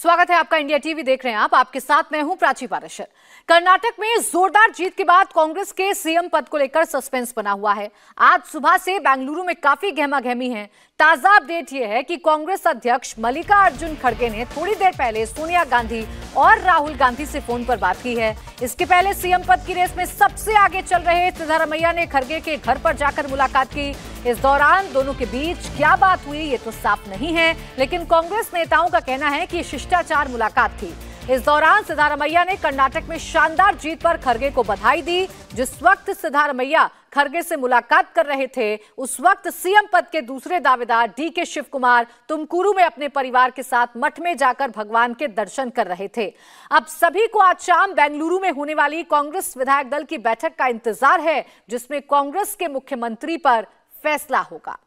स्वागत है आपका। इंडिया टीवी देख रहे हैं आप। आपके साथ मैं हूं प्राची पाराशर। कर्नाटक में जोरदार जीत के बाद कांग्रेस के सीएम पद को लेकर सस्पेंस बना हुआ है। आज सुबह से बेंगलुरु में काफी गहमागहमी है। ताजा अपडेट यह है कि कांग्रेस अध्यक्ष मल्लिकार्जुन खड़गे ने थोड़ी देर पहले सोनिया गांधी और राहुल गांधी से फोन पर बात की है। इसके पहले सीएम पद की रेस में सबसे आगे चल रहे सिद्धारमैया ने खड़गे के घर पर जाकर मुलाकात की। इस दौरान दोनों के बीच क्या बात हुई ये तो साफ नहीं है, लेकिन कांग्रेस नेताओं का कहना है कि शिष्टाचार मुलाकात थी। इस दौरान सिद्धारमैया ने कर्नाटक में शानदार जीत पर खड़गे को बधाई दी। जिस वक्त सिद्धारमैया खड़गे से मुलाकात कर रहे थे, उस वक्त सीएम पद के दूसरे दावेदार डीके शिव कुमार तुमकुरू में अपने परिवार के साथ मठ में जाकर भगवान के दर्शन कर रहे थे। अब सभी को आज शाम बेंगलुरु में होने वाली कांग्रेस विधायक दल की बैठक का इंतजार है, जिसमें कांग्रेस के मुख्यमंत्री पर फैसला होगा।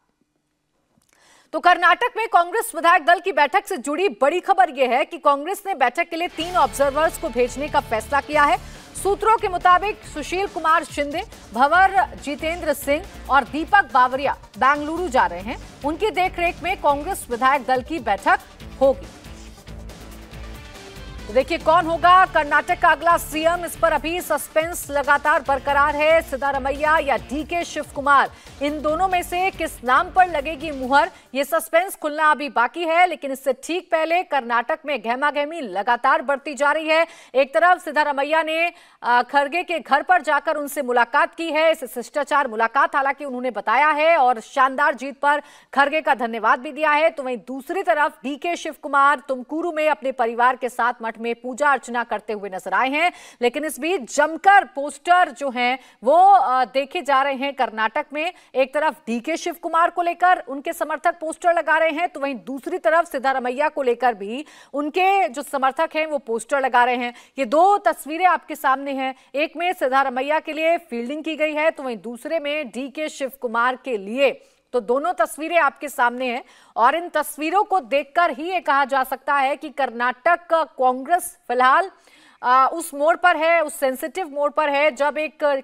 तो कर्नाटक में कांग्रेस विधायक दल की बैठक से जुड़ी बड़ी खबर यह है कि कांग्रेस ने बैठक के लिए 3 ऑब्जर्वर्स को भेजने का फैसला किया है। सूत्रों के मुताबिक सुशील कुमार शिंदे, भंवर जितेंद्र सिंह और दीपक बावरिया बेंगलुरु जा रहे हैं। उनकी देखरेख में कांग्रेस विधायक दल की बैठक होगी। तो देखिए कौन होगा कर्नाटक का अगला सीएम, इस पर अभी सस्पेंस लगातार बरकरार है। सिद्धारमैया या डीके शिव कुमार, इन दोनों में से किस नाम पर लगेगी मुहर, यह सस्पेंस खुलना अभी बाकी है। लेकिन इससे ठीक पहले कर्नाटक में गहमागहमी लगातार बढ़ती जा रही है। एक तरफ सिद्धारमैया ने खड़गे के घर पर जाकर उनसे मुलाकात की है। इस शिष्टाचार मुलाकात हालांकि उन्होंने बताया है और शानदार जीत पर खड़गे का धन्यवाद भी दिया है। तो वहीं दूसरी तरफ डीके शिव कुमार तुमकुरू में अपने परिवार के साथ मठ में पूजा अर्चना करते हुए नजर आए हैं। लेकिन इस बीच जमकर पोस्टर जो हैं वो देखे जा रहे हैं कर्नाटक में। एक तरफ डीके शिव कुमार को लेकर उनके समर्थक पोस्टर लगा रहे हैं, तो वहीं दूसरी तरफ सिद्धारमैया को लेकर भी उनके जो समर्थक हैं वो पोस्टर लगा रहे हैं। ये 2 तस्वीरें आपके सामने हैं। एक में सिद्धारमैया के लिए फील्डिंग की गई है, तो वहीं दूसरे में डीके शिव कुमार के लिए। तो दोनों तस्वीरें आपके सामने हैं और इन तस्वीरों को देखकर ही ये कहा जा सकता है कि कर्नाटक का कांग्रेस फिलहाल उस मोड़ पर है, उस सेंसिटिव मोड़ पर है जब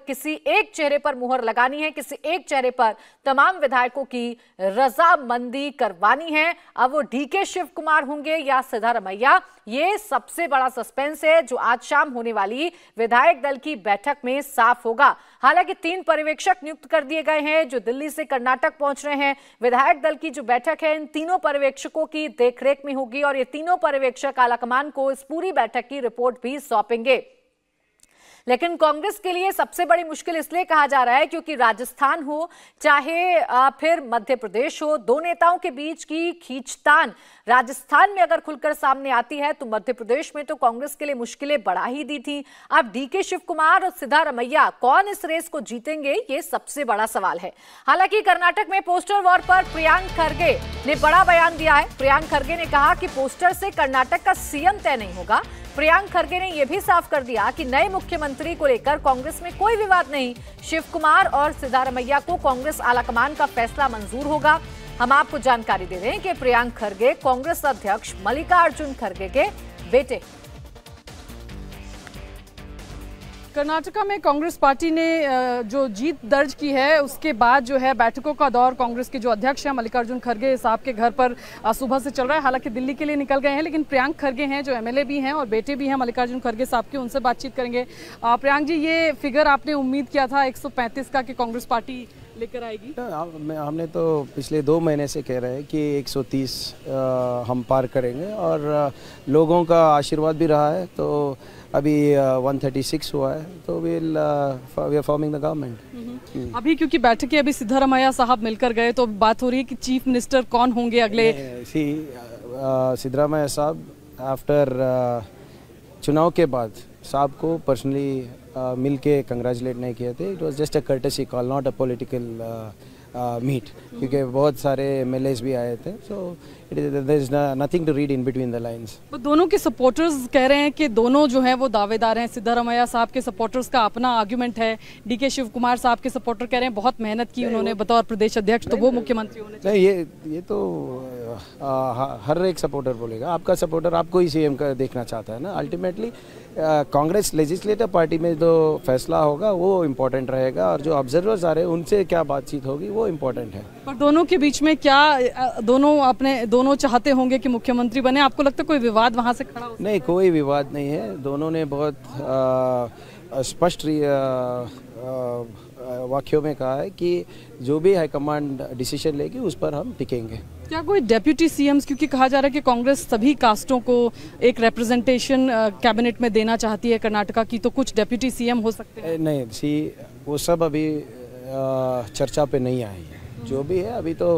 किसी एक चेहरे पर मुहर लगानी है, किसी एक चेहरे पर तमाम विधायकों की रजामंदी करवानी है। अब वो डीके शिव कुमार होंगे या सिद्धारमैया, ये सबसे बड़ा सस्पेंस है जो आज शाम होने वाली विधायक दल की बैठक में साफ होगा। हालांकि 3 पर्यवेक्षक नियुक्त कर दिए गए हैं जो दिल्ली से कर्नाटक पहुंच रहे हैं। विधायक दल की जो बैठक है इन तीनों पर्यवेक्षकों की देखरेख में होगी और ये तीनों पर्यवेक्षक आलाकमान को इस पूरी बैठक की रिपोर्ट भी सौंपेंगे। लेकिन कांग्रेस के लिए सबसे बड़ी मुश्किल इसलिए कहा जा रहा है क्योंकि राजस्थान हो चाहे फिर मध्य प्रदेश हो, 2 नेताओं के बीच की खींचतान राजस्थान में अगर खुलकर सामने आती है तो मध्य प्रदेश में तो कांग्रेस के लिए मुश्किलें बढ़ा ही दी थी। अब डीके शिव कुमार और सिद्धारमैया कौन इस रेस को जीतेंगे, ये सबसे बड़ा सवाल है। हालांकि कर्नाटक में पोस्टर वॉर पर प्रियांक खड़गे ने बड़ा बयान दिया है। प्रियांक खड़गे ने कहा कि पोस्टर से कर्नाटक का सीएम तय नहीं होगा। प्रियांक खड़गे ने यह भी साफ कर दिया कि नए मुख्यमंत्री को लेकर कांग्रेस में कोई विवाद नहीं। शिव कुमार और सिद्धारमैया को कांग्रेस आलाकमान का फैसला मंजूर होगा। हम आपको जानकारी दे रहे हैं कि प्रियांक खड़गे कांग्रेस अध्यक्ष मल्लिकार्जुन खड़गे के बेटे। कर्नाटका में कांग्रेस पार्टी ने जो जीत दर्ज की है उसके बाद जो है बैठकों का दौर कांग्रेस के जो अध्यक्ष हैं मल्लिकार्जुन खड़गे साहब के घर पर सुबह से चल रहा है। हालांकि दिल्ली के लिए निकल गए हैं, लेकिन प्रियांक खड़गे हैं जो एमएलए भी हैं और बेटे भी हैं मल्लिकार्जुन खड़गे साहब के, उनसे बातचीत करेंगे। प्रियांक जी, ये फिगर आपने उम्मीद किया था 135 का कि कांग्रेस पार्टी लेकर आएगी? हमने तो पिछले 2 महीने से कह रहे हैं कि 130 हम पार करेंगे और लोगों का आशीर्वाद भी रहा है। तो अभी 136 हुआ है, तो we are forming the government. अभी क्योंकि बैठकें अभी सिद्धारमैया साहब मिलकर गए तो बात हो रही है कि चीफ मिनिस्टर कौन होंगे अगले। सिद्धारमैया साहब आफ्टर चुनाव के बाद साहब को पर्सनली मिल के कंग्रेचुलेट नहीं किए थे। It was just a courtesy call, not a political meet, क्योंकि बहुत सारे एमएलएस भी आए थे। So there is nothing to read in between the lines. तो दोनों के सपोर्टर्स कह रहे हैं कि दोनों जो हैं वो दावेदार हैं। सिद्धारमैया साहब के सपोर्टर्स का अपना आर्गुमेंट है, डीके शिव कुमार साहब के सपोर्टर कह रहे हैं बहुत मेहनत की उन्होंने बतौर प्रदेश अध्यक्ष, तो वो मुख्यमंत्री होने चाहिए। नहीं, ये तो हर एक सपोर्टर बोलेगा। आपका सपोर्टर आपको ही सीएम का देखना चाहता है ना। अल्टीमेटली कांग्रेस लेजिस्लेटिव पार्टी में जो फैसला होगा वो इम्पोर्टेंट रहेगा और जो ऑब्जर्वर्स आ रहे हैं उनसे क्या बातचीत होगी वो वो इम्पोर्टेंट है। पर दोनों के बीच में क्या दोनों चाहते होंगे कि मुख्यमंत्री बने? आपको लगता है कोई विवाद वहाँ से खड़ा हो? नहीं, कोई विवाद नहीं है। दोनों ने बहुत स्पष्ट वाक्यों में कहा है कि जो भी हाईकमांड डिसीजन लेगी उस पर हम टिकेंगे। क्या कोई डेप्यूटी सीएम, क्योंकि कहा जा रहा है कि कांग्रेस सभी कास्टों को एक रिप्रेजेंटेशन कैबिनेट में देना चाहती है कर्नाटका की, तो कुछ डेप्यूटी सीएम हो सकते हैं? नहीं, वो सब अभी चर्चा पे नहीं आई है। जो भी है अभी तो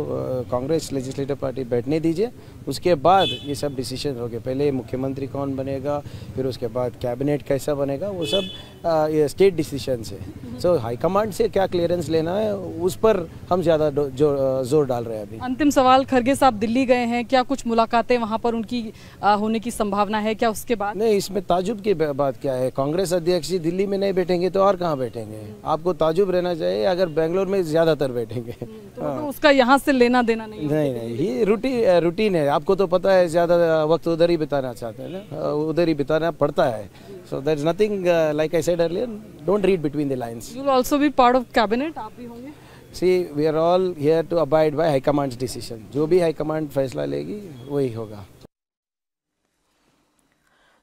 कांग्रेस लेजिस्लेटिव पार्टी बैठने दीजिए, उसके बाद ये सब डिसीजन होंगे। पहले मुख्यमंत्री कौन बनेगा, फिर उसके बाद कैबिनेट कैसा बनेगा, वो सब ये स्टेट डिसीजन है। सो हाईकमांड से क्या क्लियरेंस लेना है उस पर हम ज़्यादा जोर डाल रहे हैं अभी। अंतिम सवाल, खरगे साहब दिल्ली गए हैं, क्या कुछ मुलाकातें वहाँ पर उनकी होने की संभावना है क्या उसके बाद? नहीं, इसमें ताजुब की बात क्या है? कांग्रेस अध्यक्ष जी दिल्ली में नहीं बैठेंगे तो और कहाँ बैठेंगे? आपको ताजुब रहना चाहिए अगर बेंगलोर में ज़्यादातर बैठेंगे। तो उसका यहाँ से लेना देना नहीं? ये रूटीन है। आपको तो पता है, ज़्यादा वक्त उधर ही बिताना चाहते हैं ना, उधर ही बिताना पड़ता है। So there is nothing, like I said earlier, don't read between the lines. You will also be part of cabinet, आप भी होंगे? See, we are all here to abide by high command decision. जो भी हाईकमांड फैसला लेगी वही होगा।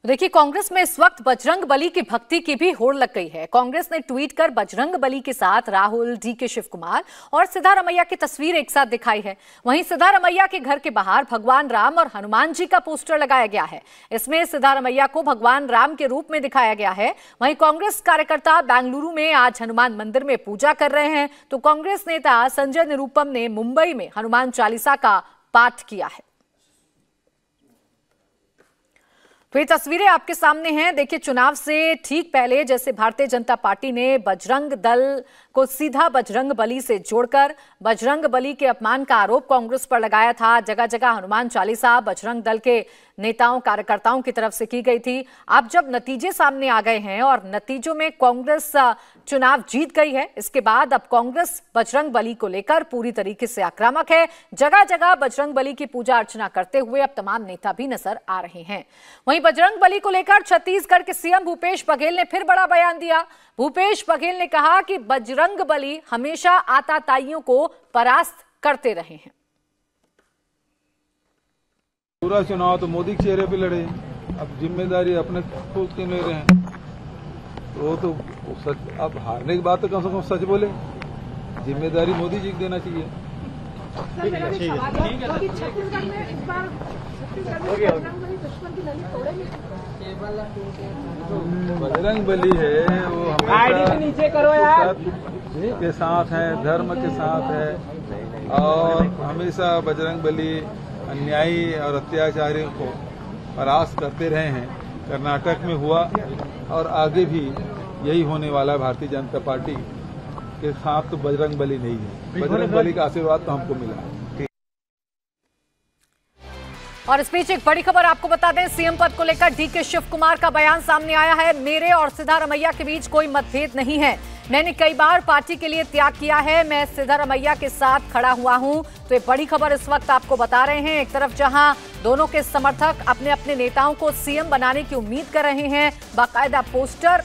देखिए, कांग्रेस में इस वक्त बजरंग बली की भक्ति की भी होड़ लग गई है। कांग्रेस ने ट्वीट कर बजरंग बली के साथ राहुल, डीके शिव कुमार और सिद्धारमैया की तस्वीर एक साथ दिखाई है। वहीं सिद्धारमैया के घर के बाहर भगवान राम और हनुमान जी का पोस्टर लगाया गया है। इसमें सिद्धारमैया को भगवान राम के रूप में दिखाया गया है। वहीं कांग्रेस कार्यकर्ता बेंगलुरु में आज हनुमान मंदिर में पूजा कर रहे हैं, तो कांग्रेस नेता संजय निरुपम ने मुंबई में हनुमान चालीसा का पाठ किया है। तो ये तस्वीरें आपके सामने हैं। देखिए, चुनाव से ठीक पहले जैसे भारतीय जनता पार्टी ने बजरंग दल को सीधा बजरंग बली से जोड़कर बजरंग बली के अपमान का आरोप कांग्रेस पर लगाया था, जगह जगह हनुमान चालीसा बजरंग दल के नेताओं कार्यकर्ताओं की तरफ से की गई थी। अब जब नतीजे सामने आ गए हैं और नतीजों में कांग्रेस चुनाव जीत गई है, इसके बाद अब कांग्रेस बजरंग बली को लेकर पूरी तरीके से आक्रामक है। जगह जगह बजरंग बली की पूजा अर्चना करते हुए अब तमाम नेता भी नजर आ रहे हैं। वहीं बजरंग बली को लेकर छत्तीसगढ़ के सीएम भूपेश बघेल ने फिर बड़ा बयान दिया। भूपेश बघेल ने कहा कि बजरंग बली हमेशा आताताइयों को परास्त करते रहे हैं। पूरा चुनाव तो मोदी के चेहरे पे लड़े, अब जिम्मेदारी अपने खुद के ले रहे हैं, तो वो तो सच। अब हारने की बात तो कम से कम सच बोले, जिम्मेदारी मोदी जी को देना चाहिए। बजरंग बली है वो हमेशा के साथ है, धर्म के साथ है, और हमेशा बजरंग बली अन्यायी और अत्याचारियों को परास्त करते रहे हैं। कर्नाटक में हुआ और आगे भी यही होने वाला है। भारतीय जनता पार्टी के साथ तो बजरंग बली नहीं है, बजरंग बली का आशीर्वाद तो हमको मिला है। और इस बीच एक बड़ी खबर आपको बता दें, सीएम पद को लेकर डीके शिव कुमार का बयान सामने आया है। मेरे और सिद्धारमैया के बीच कोई मतभेद नहीं है, मैंने कई बार पार्टी के लिए त्याग किया है, मैं सिद्धारमैया के साथ खड़ा हुआ हूं। तो ये बड़ी खबर इस वक्त आपको बता रहे हैं। एक तरफ जहां दोनों के समर्थक अपने अपने नेताओं को सीएम बनाने की उम्मीद कर रहे हैं, बाकायदा पोस्टर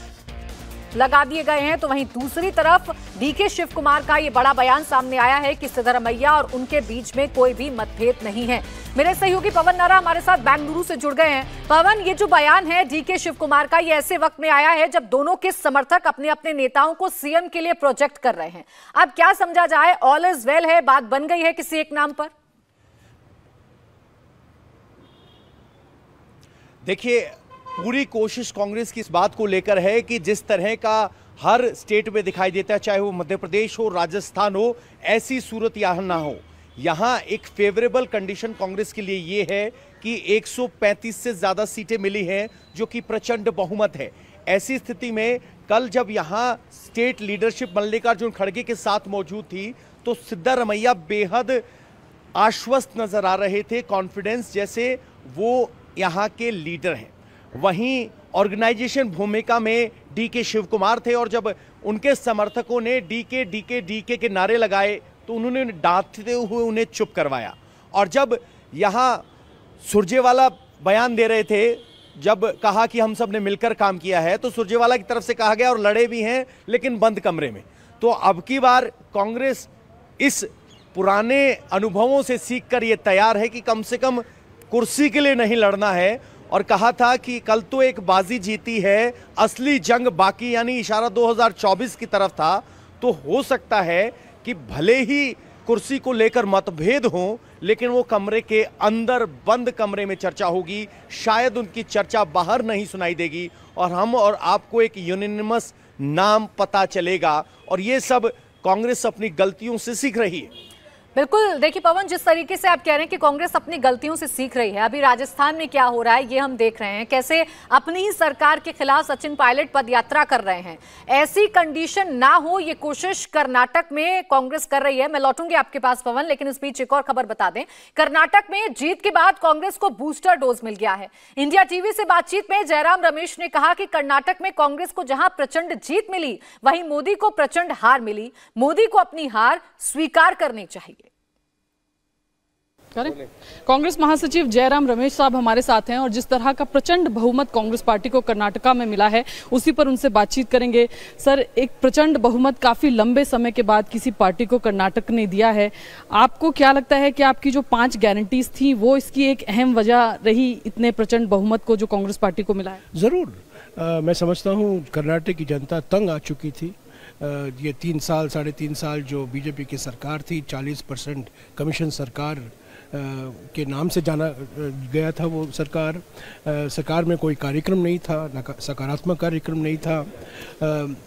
लगा दिए गए हैं, तो वहीं दूसरी तरफ डीके शिव कुमार का ये बड़ा बयान सामने आया है कि सिद्धारमैया और उनके बीच में कोई भी मतभेद नहीं है। मेरे सहयोगी पवन नारा हमारे साथ बेंगलुरु से जुड़ गए हैं। पवन, ये जो बयान है डीके शिव कुमार का, ये ऐसे वक्त में आया है जब दोनों के समर्थक अपने अपने नेताओं को सीएम के लिए प्रोजेक्ट कर रहे हैं। अब क्या समझा जाए, ऑल इज वेल है, बात बन गई है किसी एक नाम पर? देखिए, पूरी कोशिश कांग्रेस की इस बात को लेकर है कि जिस तरह का हर स्टेट में दिखाई देता है, चाहे वो मध्य प्रदेश हो, राजस्थान हो, ऐसी सूरत यहाँ ना हो। यहाँ एक फेवरेबल कंडीशन कांग्रेस के लिए ये है कि 135 से ज्यादा सीटें मिली हैं, जो कि प्रचंड बहुमत है। ऐसी स्थिति में कल जब यहाँ स्टेट लीडरशिप मल्लिकार्जुन खड़गे के साथ मौजूद थी, तो सिद्धारमैया बेहद आश्वस्त नजर आ रहे थे, कॉन्फिडेंस जैसे वो यहाँ के लीडर हैं। वहीं ऑर्गेनाइजेशन भूमिका में डीके शिव कुमार थे, और जब उनके समर्थकों ने डीके डीके डीके के नारे लगाए तो उन्होंने डांटते हुए उन्हें चुप करवाया। और जब यहाँ सुरजेवाला बयान दे रहे थे, जब कहा कि हम सब ने मिलकर काम किया है, तो सुरजेवाला की तरफ से कहा गया और लड़े भी हैं लेकिन बंद कमरे में। तो अब की बार कांग्रेस इस पुराने अनुभवों से सीखकर ये तैयार है कि कम से कम कुर्सी के लिए नहीं लड़ना है। और कहा था कि कल तो एक बाजी जीती है, असली जंग बाकी, यानी इशारा 2024 की तरफ था। तो हो सकता है कि भले ही कुर्सी को लेकर मतभेद हो, लेकिन वो कमरे के अंदर बंद कमरे में चर्चा होगी। शायद उनकी चर्चा बाहर नहीं सुनाई देगी और हम और आपको एक यूनिनिमस नाम पता चलेगा। और ये सब कांग्रेस अपनी गलतियों से सीख रही है। बिल्कुल, देखिए पवन, जिस तरीके से आप कह रहे हैं कि कांग्रेस अपनी गलतियों से सीख रही है, अभी राजस्थान में क्या हो रहा है ये हम देख रहे हैं, कैसे अपनी ही सरकार के खिलाफ सचिन पायलट पदयात्रा कर रहे हैं। ऐसी कंडीशन ना हो, ये कोशिश कर्नाटक में कांग्रेस कर रही है। मैं लौटूंगी आपके पास पवन, लेकिन इस बीच एक और खबर बता दें। कर्नाटक में जीत के बाद कांग्रेस को बूस्टर डोज मिल गया है। इंडिया टीवी से बातचीत में जयराम रमेश ने कहा कि कर्नाटक में कांग्रेस को जहां प्रचंड जीत मिली, वहीं मोदी को प्रचंड हार मिली। मोदी को अपनी हार स्वीकार करनी चाहिए। कांग्रेस महासचिव जयराम रमेश साहब हमारे साथ हैं और जिस तरह का प्रचंड बहुमत कांग्रेस पार्टी को कर्नाटका में मिला है उसी पर उनसे बातचीत करेंगे। सर, एक प्रचंड बहुमत काफी लंबे समय के बाद किसी पार्टी को कर्नाटक ने दिया है। आपको क्या लगता है कि आपकी जो 5 गारंटीज थी वो इसकी एक अहम वजह रही, इतने प्रचंड बहुमत को जो कांग्रेस पार्टी को मिला है? जरूर, मैं समझता हूँ कर्नाटक की जनता तंग आ चुकी थी। ये 3-3.5 साल जो बीजेपी की सरकार थी, 40% कमीशन सरकार के नाम से जाना गया था। वो सरकार में कोई कार्यक्रम नहीं था, सकारात्मक कार्यक्रम नहीं था।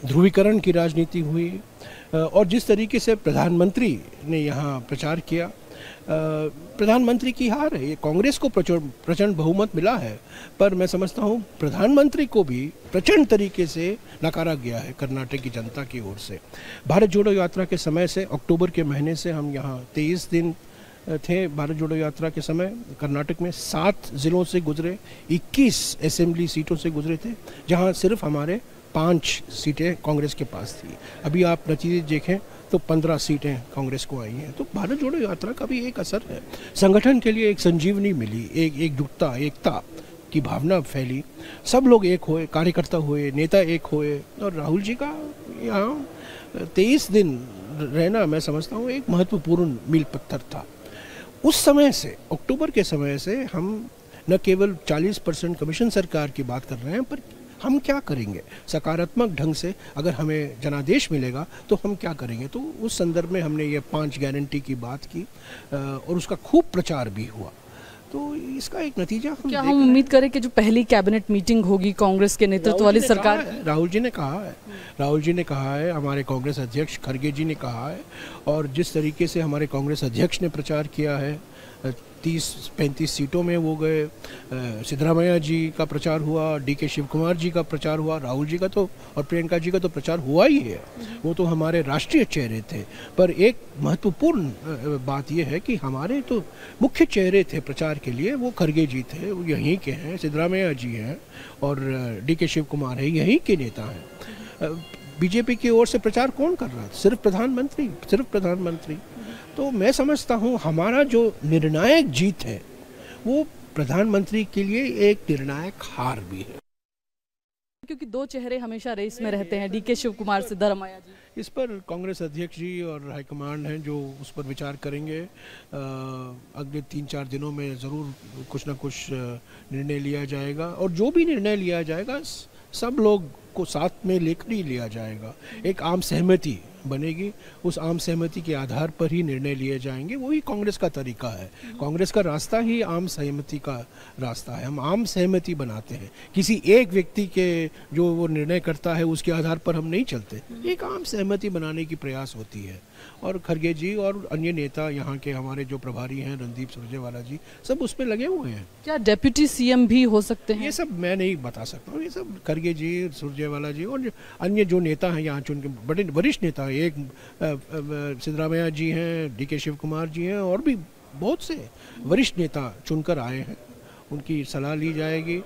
ध्रुवीकरण की राजनीति हुई और जिस तरीके से प्रधानमंत्री ने यहाँ प्रचार किया, प्रधानमंत्री की हार है। ये कांग्रेस को प्रचंड बहुमत मिला है, पर मैं समझता हूँ प्रधानमंत्री को भी प्रचंड तरीके से नकारा गया है कर्नाटक की जनता की ओर से। भारत जोड़ो यात्रा के समय से, अक्टूबर के महीने से हम यहाँ 23 दिन थे भारत जोड़ो यात्रा के समय। कर्नाटक में 7 जिलों से गुजरे, 21 असेंबली सीटों से गुजरे थे, जहां सिर्फ हमारे 5 सीटें कांग्रेस के पास थी। अभी आप नतीजे देखें तो 15 सीटें कांग्रेस को आई हैं। तो भारत जोड़ो यात्रा का भी एक असर है। संगठन के लिए एक संजीवनी मिली, एकजुटता, एकता की भावना फैली, सब लोग एक हुए, कार्यकर्ता हुए, नेता एक हुए। और राहुल जी का यहाँ 23 दिन रहना मैं समझता हूँ एक महत्वपूर्ण मील पत्थर था। उस समय से, अक्टूबर के समय से हम न केवल 40% कमीशन सरकार की बात कर रहे हैं, पर हम क्या करेंगे सकारात्मक ढंग से। अगर हमें जनादेश मिलेगा तो हम क्या करेंगे। तो उस संदर्भ में हमने ये 5 गारंटी की बात की और उसका खूब प्रचार भी हुआ। तो इसका एक नतीजा हम उम्मीद करें कि जो पहली कैबिनेट मीटिंग होगी कांग्रेस के नेतृत्व वाली सरकार, राहुल जी ने कहा है, हमारे कांग्रेस अध्यक्ष खड़गे जी ने कहा है, और जिस तरीके से हमारे कांग्रेस अध्यक्ष ने प्रचार किया है, 30-35 सीटों में वो गए। सिद्धरामैया जी का प्रचार हुआ, डीके शिव कुमार जी का प्रचार हुआ, राहुल जी का तो और प्रियंका जी का तो प्रचार हुआ ही है। वो तो हमारे राष्ट्रीय चेहरे थे। पर एक महत्वपूर्ण बात यह है कि हमारे तो मुख्य चेहरे थे प्रचार के लिए, वो खड़गे जी थे, वो यहीं के हैं, सिद्धरामैया जी हैं और डीके शिव कुमार है, यहीं के नेता हैं। बीजेपी की ओर से प्रचार कौन कर रहा था? सिर्फ प्रधानमंत्री। तो मैं समझता हूँ हमारा जो निर्णायक जीत है वो प्रधानमंत्री के लिए एक निर्णायक हार भी है, क्योंकि 2 चेहरे हमेशा रेस में रहते हैं, डीके शिव कुमार, सिद्धरामैया जी। इस पर कांग्रेस अध्यक्ष जी और हाईकमांड हैं जो उस पर विचार करेंगे। अगले 3-4 दिनों में ज़रूर कुछ ना कुछ निर्णय लिया जाएगा और जो भी निर्णय लिया जाएगा सब लोग को साथ में लेकर ही लिया जाएगा। एक आम सहमति बनेगी, उस आम सहमति के आधार पर ही निर्णय लिए जाएंगे। वही कांग्रेस का तरीका है। कांग्रेस का रास्ता ही आम सहमति का रास्ता है। हम आम सहमति बनाते हैं, किसी एक व्यक्ति के जो वो निर्णय करता है उसके आधार पर हम नहीं चलते। एक आम सहमति बनाने की प्रयास होती है और खड़गे जी और अन्य नेता यहाँ के हमारे जो प्रभारी हैं रणदीप सुरजेवाला जी, सब उस पर लगे हुए हैं। क्या डेप्यूटी सीएम भी हो सकते हैं? ये सब मैं नहीं बता सकता हूँ। ये सब खड़गे जी, सुरजेवाला जी और अन्य जो नेता हैं यहाँ चुन के, बड़े वरिष्ठ नेता, एक सिद्धरामैया जी हैं, डीके शिव कुमार जी हैं और भी बहुत से वरिष्ठ नेता चुनकर आए हैं, उनकी सलाह ली जाएगी।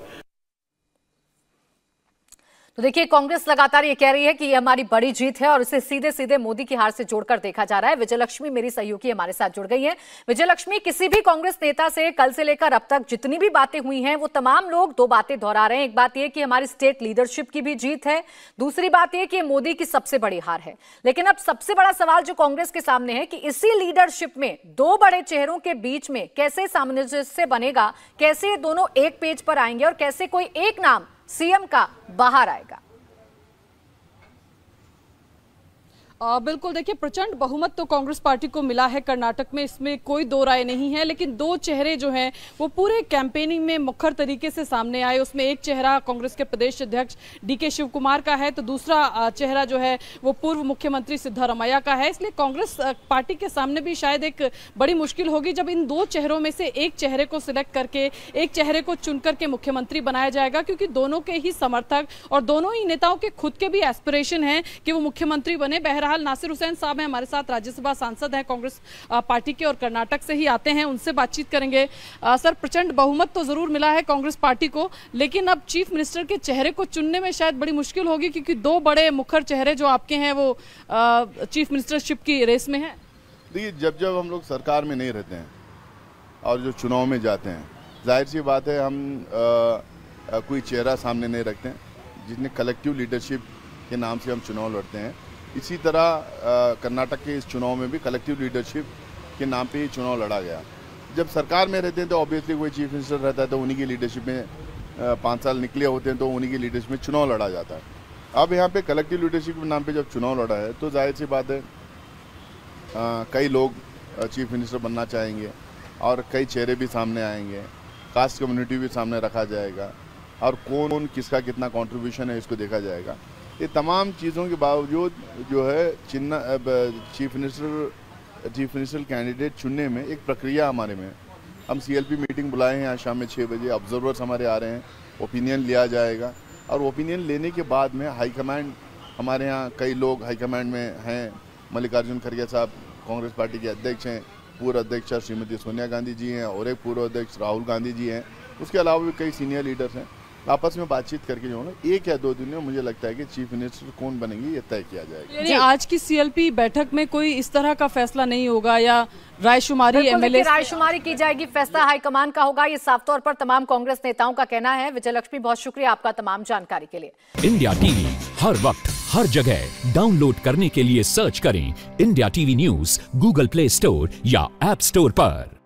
तो देखिए, कांग्रेस लगातार ये कह रही है कि ये हमारी बड़ी जीत है और इसे सीधे सीधे मोदी की हार से जोड़कर देखा जा रहा है। विजयलक्ष्मी मेरी सहयोगी हमारे साथ जुड़ गई हैं। विजयलक्ष्मी, किसी भी कांग्रेस नेता से कल से लेकर अब तक जितनी भी बातें हुई हैं वो तमाम लोग दो बातें दोहरा रहे हैं। एक बात यह कि हमारी स्टेट लीडरशिप की भी जीत है, दूसरी बात यह कि मोदी की सबसे बड़ी हार है। लेकिन अब सबसे बड़ा सवाल जो कांग्रेस के सामने है कि इसी लीडरशिप में दो बड़े चेहरों के बीच में कैसे सामंजस्य बनेगा, कैसे ये दोनों एक पेज पर आएंगे और कैसे कोई एक नाम सीएम का बाहर आएगा। बिल्कुल, देखिए, प्रचंड बहुमत तो कांग्रेस पार्टी को मिला है कर्नाटक में, इसमें कोई दो राय नहीं है। लेकिन दो चेहरे जो हैं वो पूरे कैंपेनिंग में मुखर तरीके से सामने आए। उसमें एक चेहरा कांग्रेस के प्रदेश अध्यक्ष डीके शिव कुमार का है, तो दूसरा चेहरा जो है वो पूर्व मुख्यमंत्री सिद्धारमैया का है। इसलिए कांग्रेस पार्टी के सामने भी शायद एक बड़ी मुश्किल होगी जब इन दो चेहरों में से एक चेहरे को सिलेक्ट करके, एक चेहरे को चुन करके मुख्यमंत्री बनाया जाएगा, क्योंकि दोनों के ही समर्थक और दोनों ही नेताओं के खुद के भी एस्पिरेशन है कि वो मुख्यमंत्री बने। बहरहाल नासिर हुसैन साहब हैं हमारे साथ, राज्यसभा सांसद हैं कांग्रेस पार्टी के और कर्नाटक से ही आते हैं, उनसे बातचीत करेंगे। सर, प्रचंड बहुमत तो जरूर मिला है कांग्रेस पार्टी को, लेकिन अब चीफ मिनिस्टर के चेहरे को चुनने में शायद बड़ी मुश्किल होगी, क्योंकि दो बड़े मुखर चेहरे जो आपके हैं वो चीफ मिनिस्टरशिप की रेस में है। देखिए, जब हम लोग सरकार में नहीं रहते हैं और जो चुनाव में जाते हैं, जाहिर सी बात है हम कोई चेहरा सामने नहीं रखते हैं, जिसने कलेक्टिव लीडरशिप के नाम से हम चुनाव लड़ते हैं। इसी तरह कर्नाटक के इस चुनाव में भी कलेक्टिव लीडरशिप के नाम पे ही चुनाव लड़ा गया। जब सरकार में रहते हैं तो ऑब्वियसली कोई चीफ मिनिस्टर रहता है तो उन्हीं की लीडरशिप में 5 साल निकले होते हैं तो उन्हीं की लीडरशिप में चुनाव लड़ा जाता है। अब यहाँ पे कलेक्टिव लीडरशिप के नाम पे जब चुनाव लड़ा है तो जाहिर सी बात है कई लोग चीफ मिनिस्टर बनना चाहेंगे और कई चेहरे भी सामने आएंगे, कास्ट कम्युनिटी भी सामने रखा जाएगा और कौन किसका कितना कॉन्ट्रीब्यूशन है इसको देखा जाएगा। ये तमाम चीज़ों के बावजूद जो है चीफ मिनिस्टर कैंडिडेट चुनने में एक प्रक्रिया हमारे में, हम सीएलपी मीटिंग बुलाए हैं आज शाम में 6 बजे, ऑब्जर्वर्स हमारे आ रहे हैं, ओपिनियन लिया जाएगा और ओपिनियन लेने के बाद में हाईकमांड, हमारे यहाँ कई लोग हाईकमांड में हैं, मल्लिकार्जुन खड़गे साहब कांग्रेस पार्टी के अध्यक्ष हैं, पूर्व अध्यक्ष श्रीमती सोनिया गांधी जी हैं और एक पूर्व अध्यक्ष राहुल गांधी जी हैं, उसके अलावा भी कई सीनियर लीडर्स हैं। आपस में बातचीत करके जो है ना 1 या 2 दिन में मुझे लगता है कि चीफ मिनिस्टर कौन बनेंगे ये तय किया जाएगा। यानी आज की सीएलपी बैठक में कोई इस तरह का फैसला नहीं होगा या रायशुमारी एमएलए रायशुमारी की जाएगी, फैसला हाईकमान का होगा, ये साफ तौर पर तमाम कांग्रेस नेताओं का कहना है। विजयलक्ष्मी, बहुत शुक्रिया आपका तमाम जानकारी के लिए। इंडिया टीवी हर वक्त हर जगह डाउनलोड करने के लिए सर्च करें India TV news Google play store या ऐप स्टोर पर।